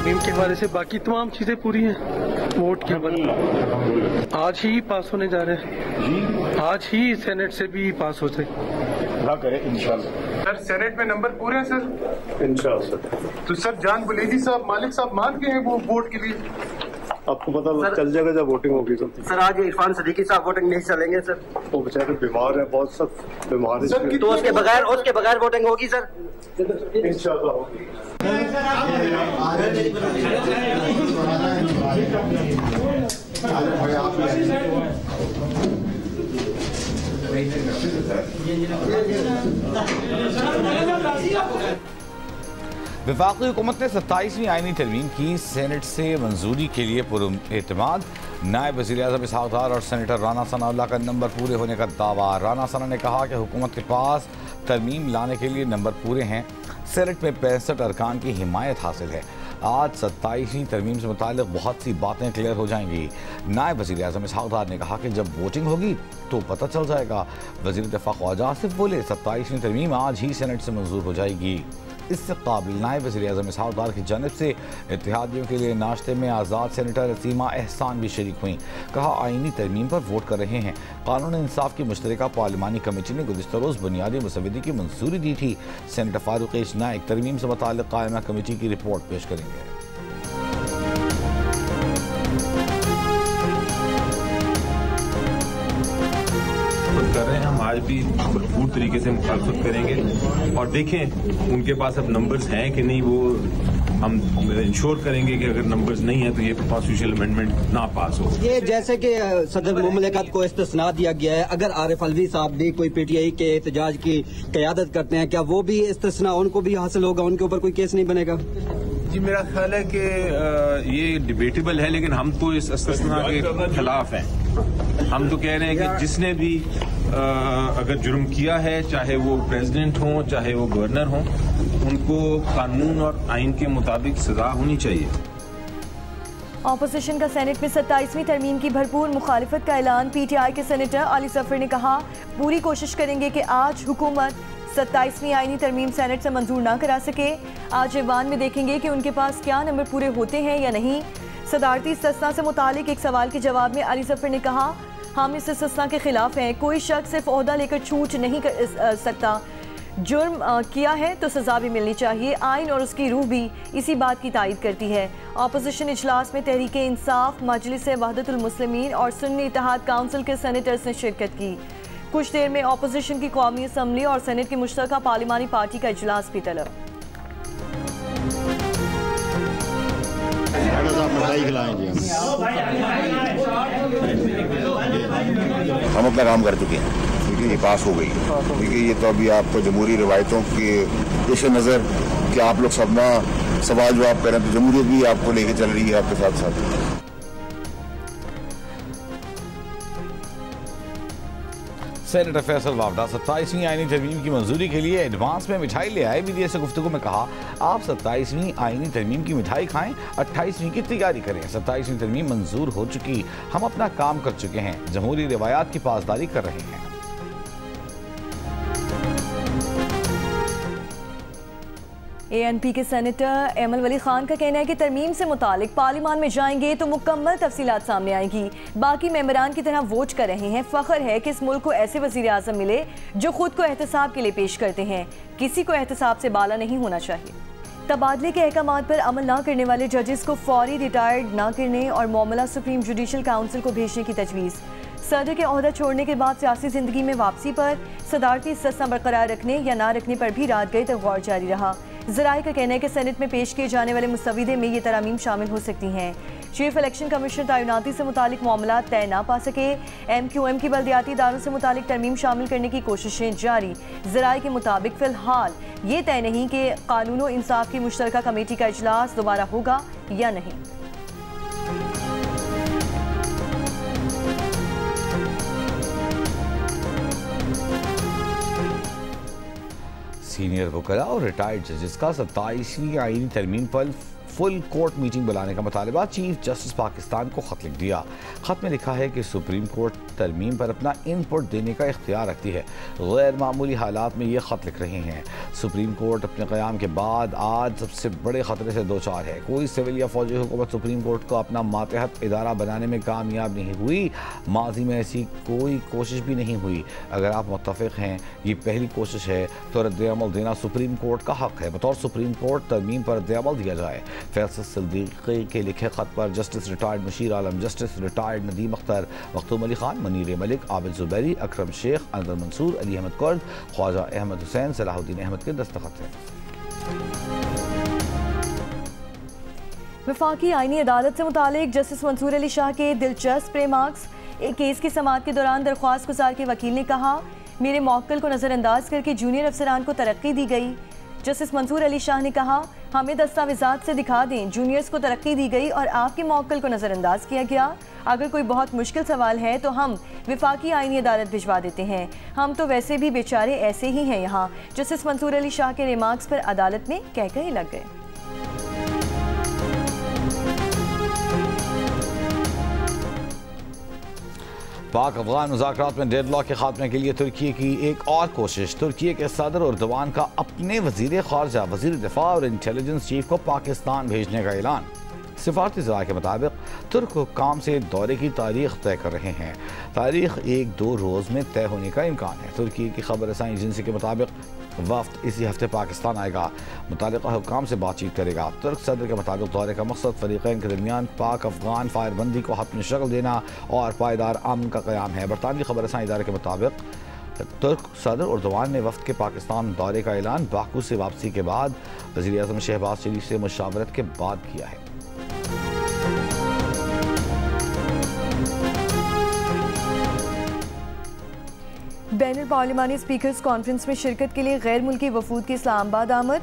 तरमीम के हवाले से बाकी तमाम चीजें पूरी हैं। वोट के बाद आज ही पास होने जा रहे हैं, आज ही सेनेट से भी पास हो सकते करें इंशाल्लाह। सर सेनेट में नंबर पूरे हैं सर इंशाल्लाह। तो सर जान बुलेजी साहब मालिक साहब मान गए हैं वो वोट के लिए? आपको पता चल जाएगा जब वोटिंग होगी तो। सर आज इरफान सदीकी साहब वोटिंग नहीं चलेंगे सर, वो बेचारे बीमार है, बहुत सख्त बीमार है, तो उसके बगैर वोटिंग होगी सर इंशाल्लाह होगी। वफाकी हुकूमत ने 27वीं आईनी तरमीम की सेनेट से मंजूरी के लिए पुरएतमाद। नायब वज़ीर आज़म इसहाक़ डार और सेनेटर राना सनाउल्लाह का नंबर पूरे होने का दावा। राना सना ने कहा कि हुकूमत के पास तरमीम लाने के लिए नंबर पूरे हैं। सेनेट में 65 अरकान की हिमायत हासिल है। आज 27वीं तरमीम से मुताल्लिक़ बहुत सी बातें क्लियर हो जाएंगी। नायब वज़ीर आज़म इसहाक़ डार ने कहा कि जब वोटिंग होगी तो पता चल जाएगा। वज़ीर दिफ़ा ख्वाजा आसिफ बोले 27वीं तरमीम आज ही सेनेट से मंजूर हो जाएगी। इससे काबिल नायब वज़ीर आज़म इसहाक़ डार की जानिब से इत्तेहादियों के लिए नाश्ते में आज़ाद सेनेटर असीमा एहसान भी शरीक हुई। कहा आईनी तरमीम पर वोट कर रहे हैं। कानून इंसाफ की मुश्तरका पार्लिमानी कमेटी ने गुज़िश्ता रोज़ बुनियादी मुसवदे की मंजूरी दी थी। सेनेटर फारूक नाइक तरमीम से मुताल्लिक़ कायमा कमेटी की रिपोर्ट पेश करेंगे। कर रहे हैं हम आज भी भरपूर तरीके से मुखालफत करेंगे और देखें उनके पास अब नंबर्स हैं कि नहीं। वो हम इंश्योर करेंगे कि अगर नंबर्स नहीं है तो ये कॉन्स्टिट्यूशनल अमेंडमेंट ना पास हो। ये जैसे कि सदर मुमलिकत को इस्तिस्ना दिया गया है, अगर आरिफ अलवी साहब भी कोई पीटीआई के एहतजाज की क़यादत करते हैं, क्या वो भी इस्तिस्ना उनको भी हासिल होगा, उनके ऊपर कोई केस नहीं बनेगा? जी मेरा ख्याल है कि ये डिबेटेबल है, लेकिन हम तो इस इस्तिस्ना के खिलाफ हैं। हम तो कह रहे हैं कि जिसने भी अगर जुर्म किया है, चाहे वो प्रेसिडेंट हो चाहे वो गवर्नर हो, उनको कानून और आइन के मुताबिक सजा होनी चाहिए। ऑपोजिशन का सेनेट में 27वीं तरमीम की भरपूर मुखालिफत का ऐलान। पीटीआई के सेनेटर अली सफर ने कहा पूरी कोशिश करेंगे कि आज हुकूमत 27वीं आईनी तरमीम सेनेट से मंजूर ना करा सके। आज ऐवान में देखेंगे कि उनके पास क्या नंबर पूरे होते हैं या नहीं। सदारती इस्तिस्ना से मुतालिक एक सवाल के जवाब में अली सफर ने कहा हम इस इस्तिस्ना के खिलाफ हैं। कोई शख्स सिर्फ ओहदा लेकर छूट नहीं कर सकता। जुर्म किया है तो सजा भी मिलनी चाहिए। आइन और उसकी रूह भी इसी बात की तायद करती है। अपोजिशन इजलास में तहरीक इंसाफ, मजलिस वहदतुल मुस्लिमीन और सुन्नी इत्तेहाद काउंसिल के सेनेटर्स ने शिरकत की। कुछ देर में अपोजिशन की कौमी असम्बली और सेनेट की मुश्तरका पार्लिमानी पार्टी का इजलास भी तलब। हम अपना काम कर चुके हैं, क्योंकि ये पास हो गई। क्योंकि ये तो अभी आपको जमहूरी रवायतों के पेश नज़र कि आप लोग सब ना सवाल जवाब करें, तो जमहूरियत भी आपको लेके चल रही है आपके साथ साथ। सेनेटर फैसल वावडा 27वीं आईनी तरमीम की मंजूरी के लिए एडवांस में मिठाई ले आए। मीडिया से गुफ्तगू में कहा आप 27वीं आईनी तरमीम की मिठाई खाएं, 28वीं की तैयारी करें। 27वीं तरमीम मंजूर हो चुकी, हम अपना काम कर चुके हैं, जमहूरी रिवायात की पासदारी कर रहे हैं। ANP के सेनेटर एमल वली खान का कहना है कि तरमीम से मुतालिक पार्लिमान में जाएंगे तो मुकम्मल तफसीलात सामने आएंगी। बाकी मेंबरान की तरह वोट कर रहे हैं। फ़ख्र है कि इस मुल्क को ऐसे वज़ीर आज़म मिले जो खुद को एहतसाब के लिए पेश करते हैं। किसी को एहतसाब से बाला नहीं होना चाहिए। तबादले के अहकामात पर अमल न करने वाले जजेस को फौरी रिटायर्ड न करने और मामला सुप्रीम जुडिशल काउंसिल को भेजने की तजवीज़। सदर के ओहदा छोड़ने के बाद सियासी जिंदगी में वापसी पर सदारती इस्तिस्ना बरकरार रखने या ना रखने पर भी रात गए तक गौर जारी रहा। ज़राए का कहना है कि सेनेट में पेश किए जाने वाले मुसविदे में ये तरामीम शामिल हो सकती हैं। चीफ इलेक्शन कमिश्नर तैनाती से मुतालिक मामला तय ना पा सके। MQM की बल्दियाती इदारों से मुतालिक तरमीम शामिल करने की कोशिशें जारी। ज़राए के मुताबिक फ़िलहाल ये तय नहीं कि कानून और इंसाफ की मुश्तरका कमेटी का इजलास दोबारा होगा या नहीं। सीनियर वकला और रिटायर्ड जजेस का 27वीं आईनी तरमीम पर फुल कोर्ट मीटिंग बुलाने का मुतालबा। चीफ जस्टिस पाकिस्तान को खत लिख दिया। खत में लिखा है कि सुप्रीम कोर्ट तरमीम पर अपना इनपुट देने का इख्तियार रखती है। गैर मामूली हालात में ये खत लिख रहे हैं। सुप्रीम कोर्ट अपने क़याम के बाद आज सबसे बड़े खतरे से दो चार है। कोई सिविल या फौजी हुकूमत सुप्रीम कोर्ट को अपना मातहत इदारा बनाने में कामयाब नहीं हुई। माजी में ऐसी कोई कोशिश भी नहीं हुई। अगर आप मुत्तफ़िक़ हैं ये पहली कोशिश है तो रद्द-ए-अमल देना सुप्रीम कोर्ट का हक है। बतौर सुप्रीम कोर्ट तरमीम पर रद्द-ए-अमल दिया जाए। फैसल सिद्दीकी के लिखे खत पर जस्टिस रिटायर्ड मुशीर आलम, जस्टिस रिटायर्ड नदीम अख्तर, मखदूम अली खान, मनीर मलिक, आबिद जुबैरी, अकरम शेख, अनवर मंसूर, अली अहमद कुर्द, ख्वाजा अहमद हुसैन, सलाहुद्दीन अहमद के दस्तखत हैं। वफाकी आईनी अदालत से मुतालिक जस्टिस मंसूर अली शाह के दिलचस्प रिमार्क्स। एक केस की समाअत के दौरान दरख्वास्त गुजार के वकील ने कहा, मेरे मौक्कल को नज़रअंदाज करके जूनियर अफसरान को तरक्की दी गई। जस्टिस मंसूर अली शाह ने कहा, हमें दस्तावेजात से दिखा दें जूनियर्स को तरक्की दी गई और आपके मौक्कल को नज़रअंदाज किया गया। अगर कोई बहुत मुश्किल सवाल है तो हम वफाकी आईनी अदालत भिजवा देते हैं। हम तो वैसे भी बेचारे ऐसे ही हैं यहाँ। जस्टिस मंसूर अली शाह के रिमार्क्स पर अदालत में कहकहे लग गए। पाक अफगान मुज़ाकरात में डेडलॉक के खात्मे के लिए तुर्की की एक और कोशिश। तुर्की के सदर उर्दवान का अपने वज़ीर ख़ारजा, वज़ीर दिफा और इंटेलिजेंस चीफ को पाकिस्तान भेजने का ऐलान। सिफारती ज़राए के मुताबिक तुर्क हुक्काम से दौरे की तारीख तय कर रहे हैं। तारीख 1-2 रोज़ में तय होने का इम्कान है। तुर्की की खबर रसाई एजेंसी के मुताबिक वफ्द इसी हफ्ते पाकिस्तान आएगा, मुतालिका हुक्काम से बातचीत करेगा। तुर्क सदर के मुताबिक दौरे का मकसद फ़रीक़ैन के दरमियान पाक अफगान फायरबंदी को हतमी शक्ल देना और पायदार अमन का क़याम है। बरतानवी खबर रसाई इदारे के मुताबिक तुर्क सदर उर्दवान ने वफ्द के पाकिस्तान दौरे का ऐलान बाकू से वापसी के बाद वज़ीर आज़म शहबाज शरीफ से मुशावरत के बाद किया है। बैनुल पार्लिमानी स्पीकर्स कॉन्फ्रेंस में शिरकत के लिए गैर मुल्की वफूद की इस्लामाबाद आमद।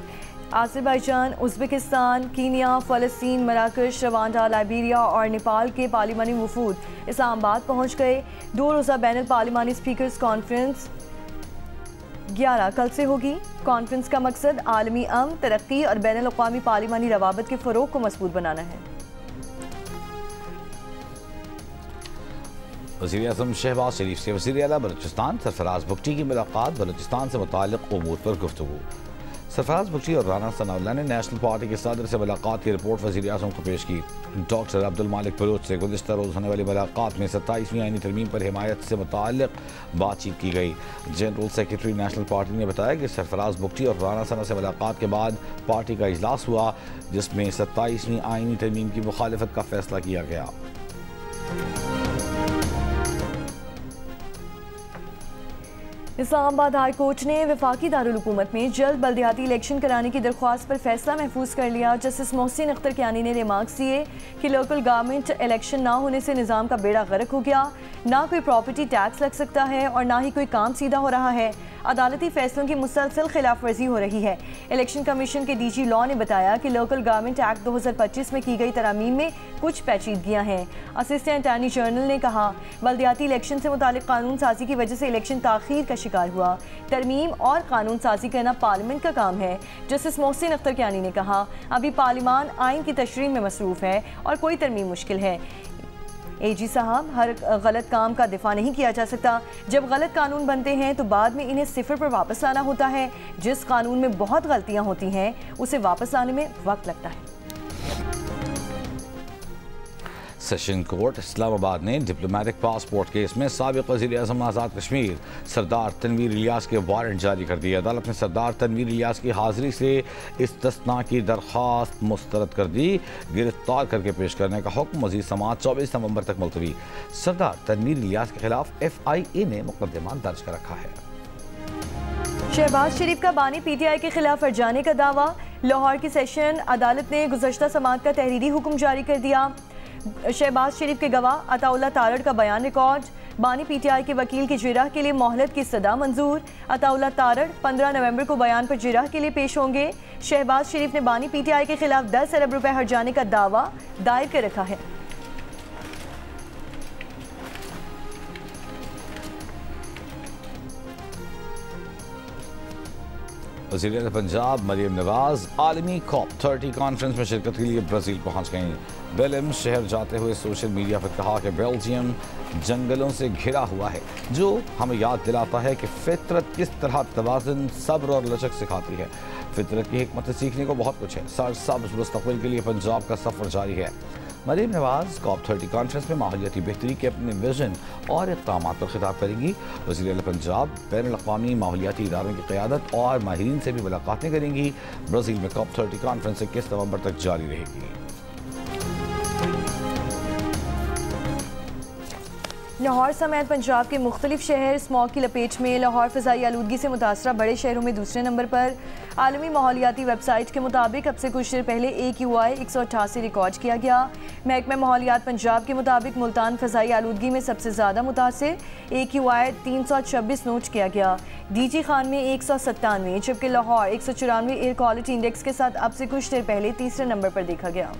आज़रबाईजान, उज़्बेकिस्तान, कीनिया, फ़लस्तीन, मराकश, रवांडा, लाइबेरिया और नेपाल के पार्लिमानी वफूद इस्लामाबाद पहुँच गए। 2 रोज़ा बैनुल पार्लिमानी स्पीकर्स कॉन्फ्रेंस 11 कल से होगी। कॉन्फ्रेंस का मकसद आलमी अमन, तरक्की और बैनुल अक़वामी पार्लिमानी रवाबत के फ़रोग़ को मज़बूत बनाना है। वज़ीर आज़म शहबाज शरीफ से वज़ीर आला बलूचिस्तान सरफराज बुगटी की मुलाकात। बलूचिस्तान से मुताल्लिक़ उमूर पर गुफ्तगू। सरफराज बुगटी और राना सनाउल्लाह ने नेशनल पार्टी के सदर से मुलाकात की रिपोर्ट वज़ीर आज़म को पेश की। डॉक्टर अब्दुल मालिक बलूच से गुज़िश्ता रोज़ होने वाली मुलाकात में 27वीं आईनी तरमीम पर हिमायत से मुताल्लिक़ बातचीत की गई। जनरल सेक्रेटरी नेशनल पार्टी ने बताया कि सरफराज बुगटी और राना सना से मुलाकात के बाद पार्टी का इजलास हुआ, जिसमें 27वीं आईनी तरमीम की मुखालिफत का फैसला किया गया। इस्लामाबाद हाई कोर्ट ने वफाकी दारुल हुकूमत में जल्द बल्दियाती इलेक्शन कराने की दरख्वास्त पर फैसला महफूज कर लिया। जस्टिस मोहसिन अख्तर कियानी ने रिमार्क्स दिए कि लोकल गवर्नमेंट इलेक्शन ना होने से निज़ाम का बेड़ा गर्क हो गया। ना कोई प्रॉपर्टी टैक्स लग सकता है और ना ही कोई काम सीधा हो रहा है। अदालती फैसलों की मुसलसल खिलाफ वर्जी हो रही है। इलेक्शन कमीशन के DG लॉ ने बताया कि लोकल गवर्नमेंट एक्ट 2025 में की गई तरामीम में कुछ पेचीदगियां हैं। असिस्टेंट अटॉर्नी जनरल ने कहा, बल्दियाती इलेक्शन से मुतालिक कानून साजी की वजह से इलेक्शन ताखीर का शिकार हुआ। तरमीम और कानून साजी करना पार्लियामेंट का काम है। जस्टिस मोहसिन अख्तर कियानी ने कहा, अभी पार्लियामान आइन की तशरीह में मसरूफ है और कोई तरमीम मुश्किल है। AG साहब, हर गलत काम का दिफा नहीं किया जा सकता। जब गलत कानून बनते हैं तो बाद में इन्हें सिफर पर वापस लाना होता है। जिस कानून में बहुत गलतियां होती हैं उसे वापस लाने में वक्त लगता है। सेशन कोर्ट इस्लामाबाद ने डिप्लोमेटिक पासपोर्ट केस में साबिक वज़ीर आज़म आज़ाद कश्मीर सरदार तनवीर इलियास के वारंट जारी कर दिए। अदालत ने सरदार तनवीर इलियास की हाजिरी से इस्तिस्ना की दरख्वास्त मुस्तरद कर दी। गिरफ्तार करके पेश करने का हुक्म मज़ीद समाअत 24 नवंबर तक मुलतवी। सरदार तनवीर इलियास के खिलाफ FIA ने मुकदमा दर्ज कर रखा है। शहबाज शरीफ का बानी PTI के खिलाफ हर्जाने का दावा। लाहौर की सेशन अदालत ने गुज़श्ता समाअत का तहरीरी हुक्म जारी कर दिया। शहबाज शरीफ के गवाह अताउल्लाह तारड़ का बयान रिकॉर्ड। बानी PTI के वकील की जिरह के लिए मोहलत की सदा मंजूर। अताउल्लाह तारड़ 15 नवंबर को बयान पर जिरह के लिए पेश होंगे। शहबाज शरीफ ने बानी PTI के खिलाफ 10 अरब रुपए हर्जाने का दावा दायर कर रखा है। वज़ीर पंजाब मरियम नवाज आलमी COP30 कॉन्फ्रेंस में शिरकत के लिए ब्राज़ील पहुँच गईं। बेलेम शहर जाते हुए सोशल मीडिया पर कहा कि बेल्जियम जंगलों से घिरा हुआ है, जो हमें याद दिलाता है कि फितरत किस तरह तवाज़ुन, सब्र और लचक सिखाती है। फितरत की हिकमत से सीखने को बहुत कुछ है। सरसब्ज़ मुस्तक़बिल के लिए पंजाब का सफ़र जारी है। मरियम नवाज COP30 कॉन्फ्रेंस में माहौलियाती बेहतरी के अपने विजन और इक़दामात पर खिताब करेंगी। वज़ीर पंजाब बैनुल-अक़वामी माहौलियाती इदारों की क़यादत और माहिरीन से भी मुलाकातें करेंगी। ब्राज़ील में COP30 कॉन्फ्रेंस 21 नवंबर तक जारी रहेगी। लाहौर समेत पंजाब के मुख्तलिफ शहर स्मॉग की लपेट में। लाहौर फ़िज़ाई आलूदगी से मुतासरा बड़े शहरों में दूसरे नंबर पर। आलमी माहौलियाती वेबसाइट के मुताबिक अब से कुछ देर पहले AQI 188 रिकॉर्ड किया गया। महकमा माहौलियात पंजाब के मुताबिक मुल्तान फ़िज़ाई आलूदगी में सबसे ज़्यादा मुतासिर, AQI 326 नोट किया गया। DG खान में 197, जबकि लाहौर 194 एयर क्वालिटी इंडेक्स के साथ अब से कुछ देर पहले तीसरे नंबर पर देखा गया।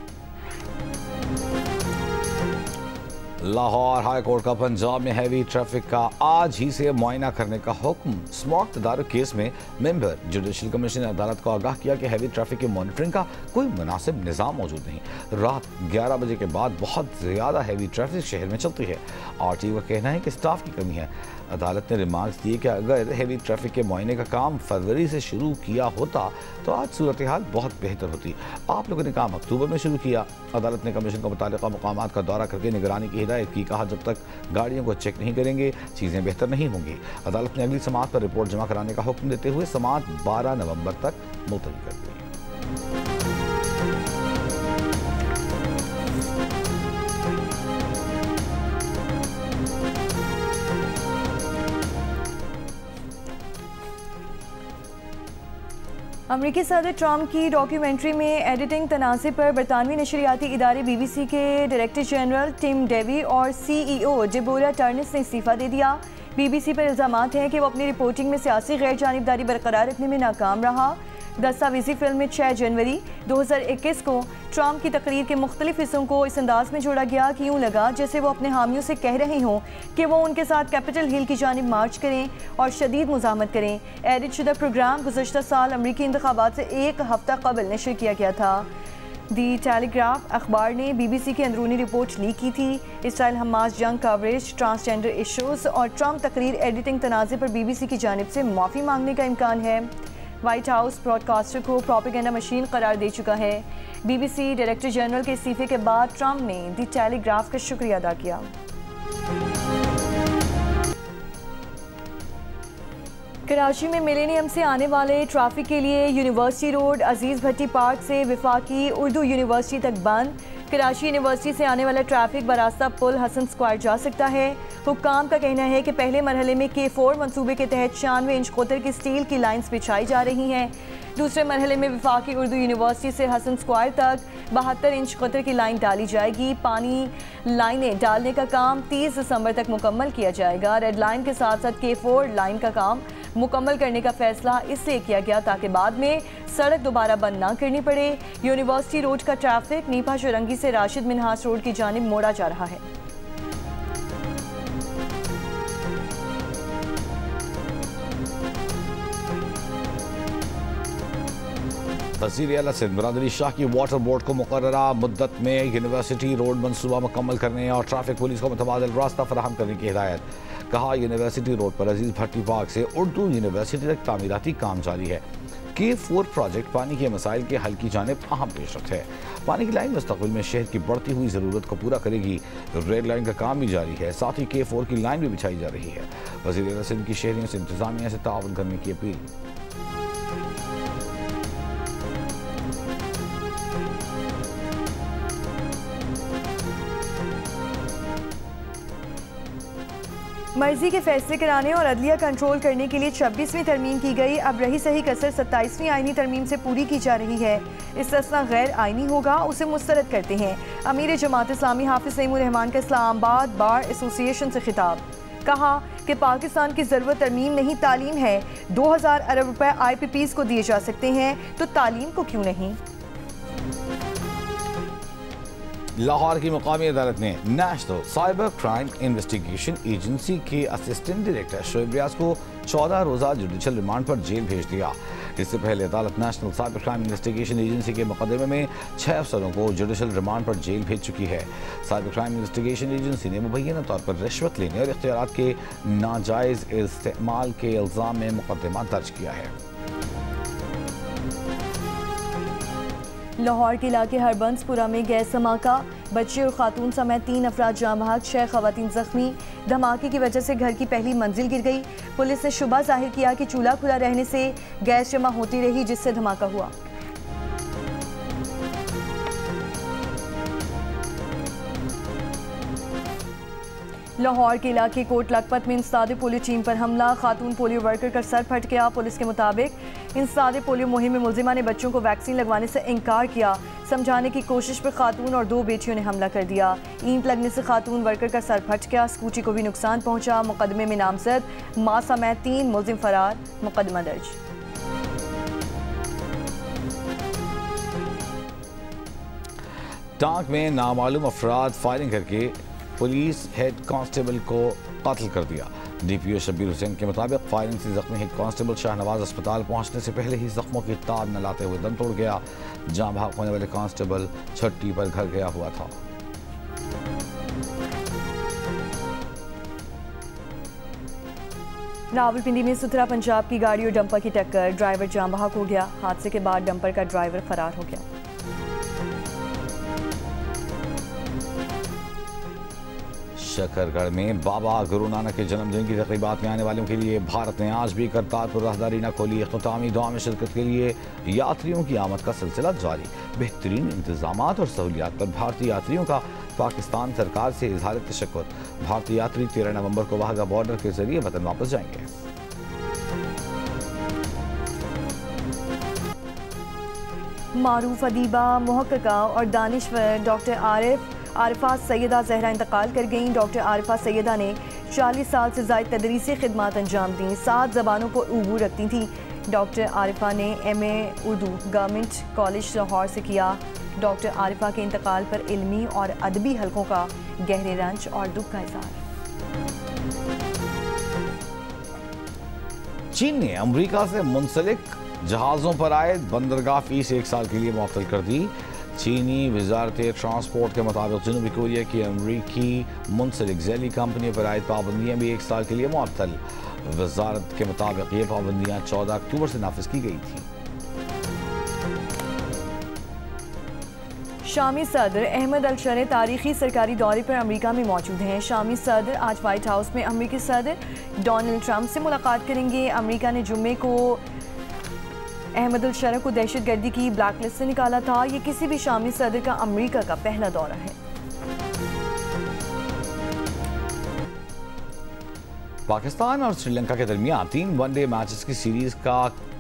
लाहौर हाई कोर्ट का पंजाब में हैवी ट्रैफिक का आज ही से मुआयना करने का हुक्म। स्मॉग तदारुक केस में मेंबर जुडिशल कमीशन ने अदालत को आगाह किया कि हैवी ट्रैफिक की मॉनिटरिंग का कोई मुनासिब निज़ाम मौजूद नहीं। रात 11 बजे के बाद बहुत ज़्यादा हैवी ट्रैफिक शहर में चलती है। RTO का कहना है कि स्टाफ की कमी है। अदालत ने रिमार्क्स दिए कि अगर हैवी ट्रैफिक के मुआयने का काम फरवरी से शुरू किया होता तो आज सूरत हाल बहुत बेहतर होती। आप लोगों ने काम अक्टूबर में शुरू किया। अदालत ने कमीशन को मुताल्लिक़ा मकामात का दौरा करके निगरानी की हिदायत की। कहा जब तक गाड़ियों को चेक नहीं करेंगे चीज़ें बेहतर नहीं होंगी। अदालत ने अगली समाअत पर रिपोर्ट जमा कराने का हुक्म देते हुए समाअत 12 नवंबर तक मुलतवी कर दी। अमरीकी सदर ट्रंप की डॉक्यूमेंट्री में एडिटिंग तनाज़े पर बरतानवी नशरियाती इदारे BBC के डायरेक्टर जनरल टिम डेवी और CEO डेबोरा टर्नेस ने इस्तीफ़ा दे दिया। BBC पर इल्ज़ामात हैं कि वो अपनी रिपोर्टिंग में सियासी गैर जानिबदारी बरकरार रखने में नाकाम रहा। दस्तावेजी फिल्म में 6 जनवरी 2021 को ट्रंप की तकरीर के मुख्तलिफ हिस्सों को इस अंदाज में जोड़ा गया कि यूँ लगा जैसे वो अपने हामियों से कह रहे हों कि वो उनके साथ कैपिटल हिल की जानिब मार्च करें और शदीद मुज़ाहमत करें। एडिट शुदा प्रोग्राम गुज़श्ता साल अमरीकी इंतखाबात से 1 हफ्ता कबल नशर किया गया था। दी टेलीग्राफ अखबार ने BBC की अंदरूनी रिपोर्ट लीक की थी। इसराइल हमास जंग कवरेज, ट्रांसजेंडर इशूज़ और ट्रंप तकरीर एडिटिंग तनाज़े पर BBC की जानिब से माफ़ी मांगने का इम्कान है। व्हाइट हाउस ब्रॉडकास्टर को प्रोपेगेंडा मशीन करार दे चुका है। BBC डायरेक्टर जनरल के इस्तीफे के बाद ट्रंप ने दी टेलीग्राफ का शुक्रिया अदा किया। कराची में मिलेनियम से आने वाले ट्रैफिक के लिए यूनिवर्सिटी रोड अजीज़ भट्टी पार्क से वफाकी उर्दू यूनिवर्सिटी तक बंद। कराची यूनिवर्सिटी से आने वाला ट्रैफिक बरास्ता पुल हसन स्क्वायर जा सकता है। हुक्काम का कहना है कि पहले मरहले में K4 मंसूबे के तहत 96 इंच कोतर की स्टील की लाइन्स बिछाई जा रही हैं। दूसरे मरहले में वफाकी उर्दू यूनिवर्सिटी से हसन स्क्वायर तक 72 इंच कोतर की लाइन डाली जाएगी। पानी लाइनें डालने का काम 30 दिसंबर तक मुकम्मल किया जाएगा। रेड लाइन के साथ साथ K4 लाइन का काम मुकम्मल करने का फैसला इसलिए किया गया ताकि बाद में सड़क दोबारा बंद ना करनी पड़े। यूनिवर्सिटी रोड का ट्रैफिक नीपा चौरंगी से राशिद मिन्हास रोड की जानिब मोड़ा जा रहा है। वज़ीर आला सिंध मुराद अली शाह की वाटर बोर्ड को मुकर्ररा मुद्दत में यूनिवर्सिटी रोड मनसूबा मुकम्मल करने और ट्रैफिक पुलिस को मुतबादिल रास्ता फराहम करने की हिदायत। कहा यूनिवर्सिटी रोड पर अजीज़ भट्टी पार्क से उर्दू यूनिवर्सिटी तक तामीराती काम जारी है। K4 प्रोजेक्ट पानी के मसाइल के हल की जानिब अहम पेशरफ्त है। पानी की लाइन मुस्तक़बिल में शहर की बढ़ती हुई ज़रूरत को पूरा करेगी। रेड लाइन का काम भी जारी है, साथ ही K4 की लाइन भी बिछाई जा रही है। वज़ीर आला सिंध की शहरियों से इंतज़ामिया से ताउन करने की अपील। मर्जी के फैसले कराने और अदलिया कंट्रोल करने के लिए 26वीं तरमीम की गई। अब रही सही कसर 27वीं आईनी तरमीम से पूरी की जा रही है। इस्तिस्ना गैर आईनी होगा, उसे मुस्तरद करते हैं। अमीर जमात इस्लामी हाफिज सईमुर रहमान का इस्लामाबाद बार एसोसिएशन से खिताब। कहा कि पाकिस्तान की ज़रूरत तरमीम नहीं तालीम है। 2000 अरब रुपए IPPs को दिए जा सकते हैं तो तालीम को क्यों नहीं। लाहौर की मुकामी अदालत ने national cyber crime investigation agency के असिस्टेंट डायरेक्टर शोएब रियाज को 14 रोजा जुडिशल रिमांड पर जेल भेज दिया। इससे पहले अदालत national cyber crime investigation agency के मुकदमे में 6 अफसरों को जुडिशल रिमांड पर जेल भेज चुकी है। साइबर क्राइम इन्वेस्टिगेशन एजेंसी ने मुबैना तौर पर रिश्वत लेने और इख्तियारात के नाजायज इस्तेमाल के इल्जाम में मुकदमा दर्ज किया है। लाहौर के इलाके हरबंसपुरा में गैस धमाका, बच्चे और खातून समेत 3 अफराद जाँ बहक, 6 खवातीन जख्मी। धमाके की वजह से घर की पहली मंजिल गिर गई। पुलिस ने शुबा जाहिर किया कि चूल्हा खुला रहने से गैस जमा होती रही, जिससे धमाका हुआ। लाहौर के इलाके कोट लखपत में इंसदाद पोलियो टीम पर हमला, खातून पोलियो वर्कर का सर फट गया। पुलिस के मुताबिक इंसदाद पोलियो मुहिम में मुलजिमा ने बच्चों को वैक्सीन लगवाने से इनकार किया। समझाने की कोशिश पर खातून और 2 बेटियों ने हमला कर दिया। ईंट लगने से खातून वर्कर का सर फट गया। स्कूटी को भी नुकसान पहुंचा। मुकदमे में नामजद मां समेत 3 मुलजिम फरार, मुकदमा दर्ज। टांक में नामालूम अफराद फायरिंग करके पुलिस हेड कांस्टेबल को कत्ल कर दिया। डीपीओ शब्बीर हुसैन के मुताबिक फायरिंग से जख्मी हेड कांस्टेबल शाहनवाज अस्पताल पहुंचने से पहले ही जख्मों की ताब न लाते हुए दम तोड़ गया। जाँ भाग होने वाले कांस्टेबल छुट्टी पर घर गया हुआ था। रावलपिंडी में सुथरा पंजाब की गाड़ी और डंपर की टक्कर, ड्राइवर जाँ बहक हो गया। हादसे के बाद डंपर का ड्राइवर फरार हो गया। शकरगढ़ में बाबा गुरु नानक के जन्मदिन की तकरीबात में आने वालों के लिए भारत ने आज भी करतारपुर राहदारी न खोली। इख्तितामी दुआ में शिरकत के लिए यात्रियों की आमद का सिलसिला जारी। बेहतरीन इंतजाम और सहूलियात पर भारतीय यात्रियों का पाकिस्तान सरकार से इजहार तशक्कुर। भारतीय यात्री 13 नवंबर को वाघा बॉर्डर के जरिए वतन वापस जाएंगे। मारूफ अदीबा, मुहक्किका और दानिश्वर डॉक्टर आरिफा सैयदा जहरा इंतकाल कर गईं। डॉक्टर आरिफा सैयदा ने 40 साल से ज़ायद तदरीसी खिदमात अंजाम दी। 7 ज़बानों पर उर्दू रखती थीं। डॉक्टर आरिफा ने MA Urdu government college Lahore से किया। डॉक्टर आरिफा के इंतकाल पर इल्मी और अदबी हलकों का गहरे रंज और दुख का इज़हार। चीन ने अमेरिका से मुंसलिक जहाज़ों पर आयद बंदरगाह फीस 1 साल के लिए मुअत्तल कर दी। चीनी वजारत ट्रांसपोर्ट के मुताबिक जनूबी कोरिया की अमरीकी मुंसलिक ज़ैली कंपनी पर आयद पाबंदियाँ भी 1 साल के लिए मुअत्तल। वजारत के मुताबिक ये पाबंदियाँ 14 अक्टूबर से नाफिज की गई थी। शामी सदर अहमद अल-शरे तारीखी सरकारी दौरे पर अमेरिका में मौजूद हैं। शामी सदर आज व्हाइट हाउस में अमेरिकी सदर डोनाल्ड ट्रंप से मुलाकात करेंगे। अमेरिका ने जुम्मे को अहमद अल-शरे को दहशतगर्दी की ब्लैकलिस्ट से निकाला था। ये किसी भी शामी सदर का अमेरिका का पहला दौरा है। पाकिस्तान और श्रीलंका के दरमियान 3 वनडे मैचेस की सीरीज का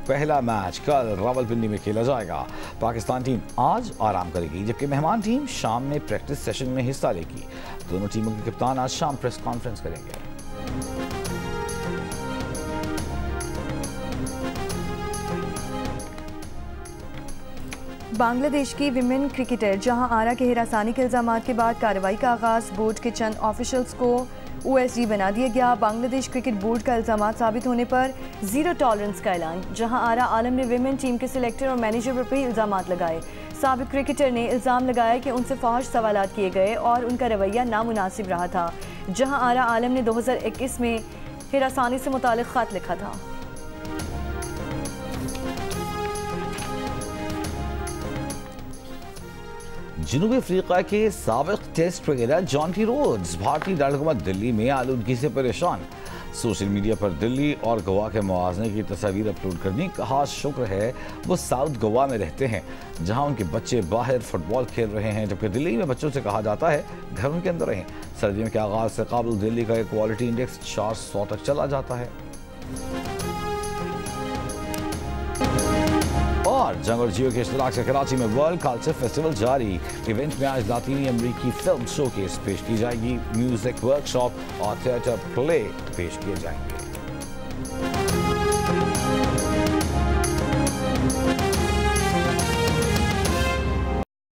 पहला मैच कल रावलपिंडी में खेला जाएगा। पाकिस्तान टीम आज आराम करेगी, जबकि मेहमान टीम शाम में प्रैक्टिस सेशन में हिस्सा लेगी। दोनों टीमों के कप्तान आज शाम प्रेस कॉन्फ्रेंस करेंगे। बांग्लादेश की विमेन क्रिकेटर जहां आरा के हिरासानी के इल्जामात के बाद कार्रवाई का आगाज। बोर्ड के चंद ऑफिशियल्स को OSD बना दिया गया। बांग्लादेश क्रिकेट बोर्ड का इल्जामात साबित होने पर 0 टॉलरेंस का ऐलान। जहां आरा आलम ने विमेन टीम के सिलेक्टर और मैनेजर पर भी इल्जामात लगाए। साबिक क्रिकेटर ने इल्जाम लगाया कि उनसे फहश सवालात किए गए और उनका रवैया नामुनासिब रहा था। जहां आरा आलम ने 2021 में हिरासानी से मुतालिक खत लिखा था। जनूबी अफ्रीका के साबिक टेस्ट क्रिकेटर जॉन्टी रोड्स भारतीय दारकूमत दिल्ली में आलूदगी से परेशान। सोशल मीडिया पर दिल्ली और गोवा के मुआवजे की तस्वीर अपलोड करने कहा शुक्र है वो साउथ गोवा में रहते हैं, जहां उनके बच्चे बाहर फुटबॉल खेल रहे हैं, जबकि दिल्ली में बच्चों से कहा जाता है घरों के अंदर रहें। सर्दियों के आगाज से काबुल दिल्ली का क्वालिटी इंडेक्स 400 तक चला जाता है। और जंग और जियो के इश्तराक से कराची में वर्ल्ड कल्चर फेस्टिवल जारी। इवेंट में आज लातीनी अमरीकी फिल्म शोकेस पेश की जाएगी। म्यूजिक वर्कशॉप और थिएटर प्ले पेश किए जाएंगे।